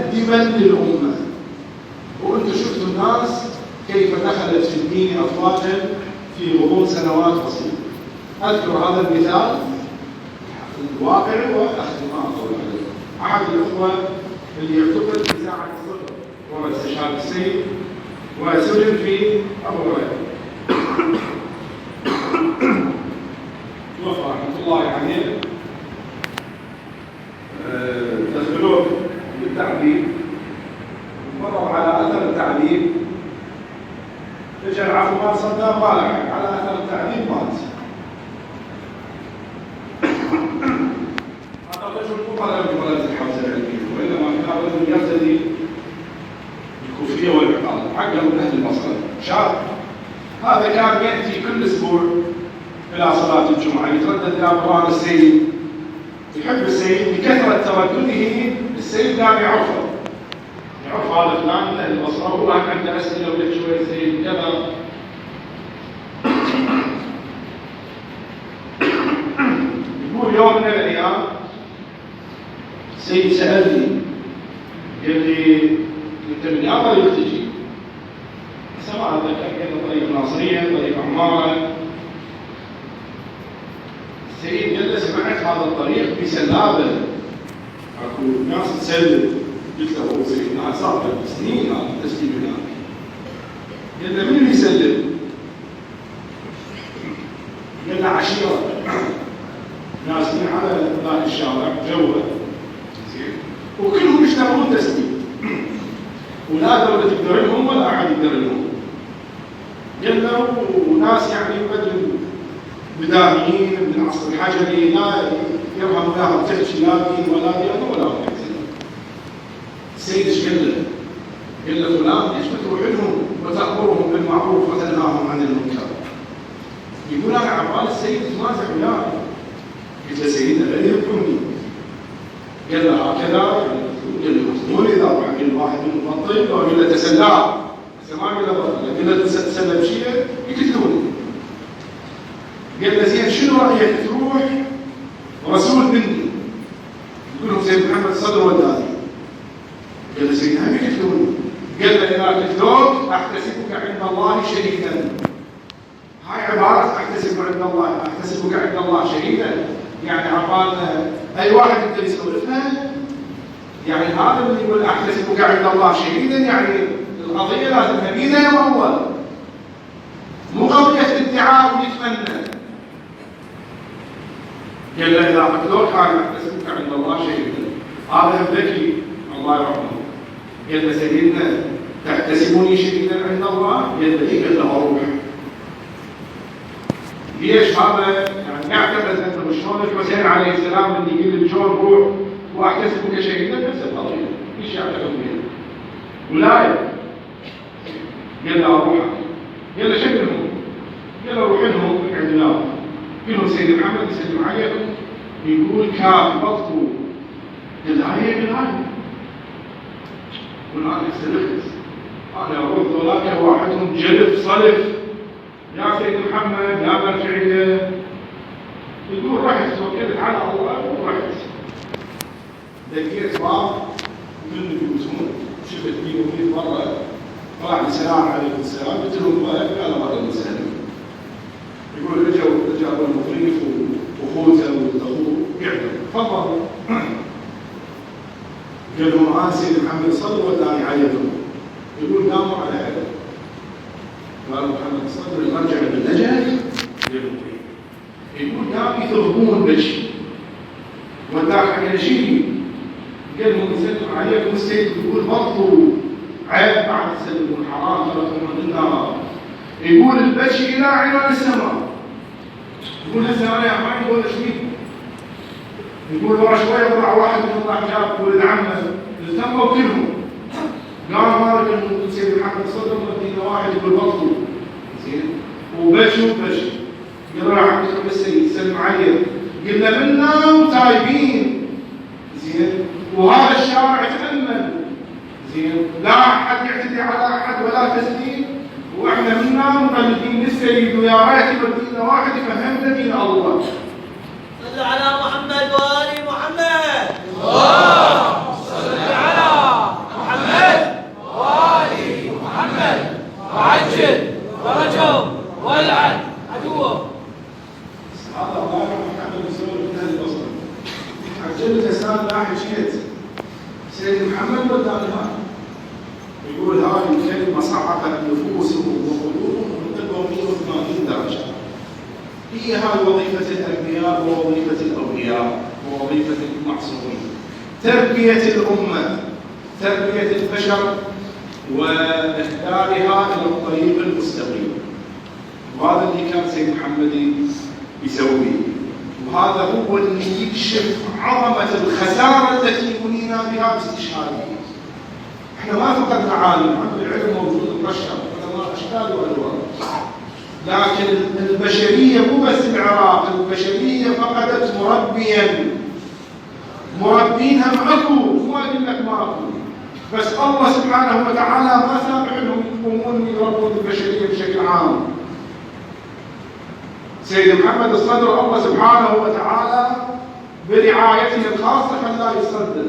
مقدما للأمة. وأنتم شفتوا الناس كيف دخلت في الدين أفواجا في غضون سنوات بسيطة. أذكر هذا المثال الواقعي وأختم ما أطول عليه. أحد الأخوة اللي يعتقل في ساعة الصدر هو استشهاد السيد وسجن في أبو هريرة. توفى رحمة الله عليه. دخلوه بالتعذيب ومروا على أثر التعذيب. اجى العفو ما صدق ما لحق على أثر التعذيب مات. هذا الرجل مو طالب بولد الحوزة العلمية وإنما كان رجل يرتدي الكوفية والعقال حقه من أهل البصرة شاب. هذا كان يأتي كل أسبوع إلى صلاة الجمعة يتردد إلى مران السيد، يحب السيد بكثرة تردده. السيد قام يعرفه، يعرف هذا فلان من أهل البصرة وهو عنده أسئلة ولا شوية السيد كذا. يقول يوم من الأيام السيد سألني قال لي أنت من أين طريق تجي؟ سمع هذا طريق ناصرية طريق عمارة. السيد قال له سمعت هذا الطريق بسلابة اكو ناس تسلم. قلت له هو سيدنا صار سنين هذا التسليم هناك. قال له من اللي يسلم؟ قال له عشيرة ناس من على ذاك الشارع جوه وكلهم يشتغلون تسليم ولا دولة تقدر لهم ولا أحد يقدر لهم. قال له وناس يعني بدل بدائيين من العصر الحجري لا يفهم لها تحكي لا دين ولا ديانه ولا معتزله. السيد ايش قال له؟ قال له فلان ليش بتروح لهم وتأمرهم بالمعروف وتنهاهم عن المنكر؟ يقول انا عبال السيد يتمازح وياي. قلت له سيدنا لا يذكرني. قال له هكذا قال له يقتلوني اذا راح قال واحد منهم بطل وقال له تسلى. ما قال له بطل قال له تسلى بشيء يقتلوني. قال له زين شنو رايك تروح رسول مني يقول لهم سيد محمد صدر وداني. قال له سيدنا هم يقتلوني. قال له اذا قتلوك احتسبك عند الله شهيدا. هاي عباره احتسبك عند الله احتسبك عند الله شهيدا يعني عقال اي واحد انت يسولفها يعني هذا اللي يقول احتسبك عند الله شهيدا يعني القضيه لازم نبيذها يوم اول مو قضيه ادعاء ويتمنى. قال له إذا قتلوك أنا أحتسبك عند الله شهيدا. هذا ذكي الله يرحمه. قال له سيدنا تحتسبني شهيدا عند الله؟ قال له إيه؟ قال له أروح. ليش هذا يعني يعتقد أنه شلون الحسين عليه السلام اللي يقول للجون روح وأحتسبك شهيدا نفس القضية. ايش يعتقد بها؟ ولاية. قال له أروح. قال له شكلهم. قال له روح لهم اعتلاف. كلهم سيد محمد يسلم عليكم يقول كاف بطل. قال هاي بالهاي والآن يستلخص أنا أرد ذولاك واحدهم جلف صلف يا سيد محمد يا مرجعية. يقول رحت توكلت على الله ورحت دقيت باب من البيوتون شفت بيه مرة طلع السلام عليكم السلام قلت لهم قال مرة مسلم. يقول رجعوا المضيف واخوته واخوه قعدوا تفضل. قال لهم انا سيدي محمد صلى وداني عليكم. يقول قاموا على هذا قال محمد صلى المرجع بالنجاة. يقول قام يثربون بشي وداك حق نشيدي. قال لهم يسلم عليكم السيد يقول برضو عيب بعد تسلمون حرام تركوا من النار. يقول البشي الى عنان السماء. يقول هسه انا ما يقول شيء. يقول ورا شوي طلع واحد من الله جاب ولد عمه التموا كلهم. قام مالك الموجود سيد محمد صدر مدينه واحد يقول بطلوا زين وبشوا بشي. قال راح عندكم السيد سلم عليه قلنا منا وتايبين زين وهذا الشارع يتأمل زين لا احد يعتدي على احد ولا تسليم واحنا منا مقلدين للسيد ويا ريت يودينا واحد يفهمنا دين الله. صل على محمد وآل محمد. اللهم صل على سيد محمد ودانها يقول هذه الكلمة صعقت نفوسهم وقلوبهم من 180 درجة. هي هذه وظيفة الأنبياء ووظيفة الأولياء ووظيفة المعصومين، تربية الأمة، تربية البشر وإخبارها إلى الطريق المستقيم. وهذا اللي كان سيد محمد يسويه، وهذا هو اللي يكشف عظمة الخسارة التي منينا بها باستشهاده. احنا ما فقدنا عالم، العلم موجود مقشر، علماء اشكال والوان، لكن البشريه مو بس العراق، البشريه فقدت مربين هم اكو، مو اقول لك ما اكو، بس الله سبحانه وتعالى ما سامح لهم يقومون يربون البشريه بشكل عام. سيد محمد الصدر الله سبحانه وتعالى برعايته الخاصه خلاه يصدر.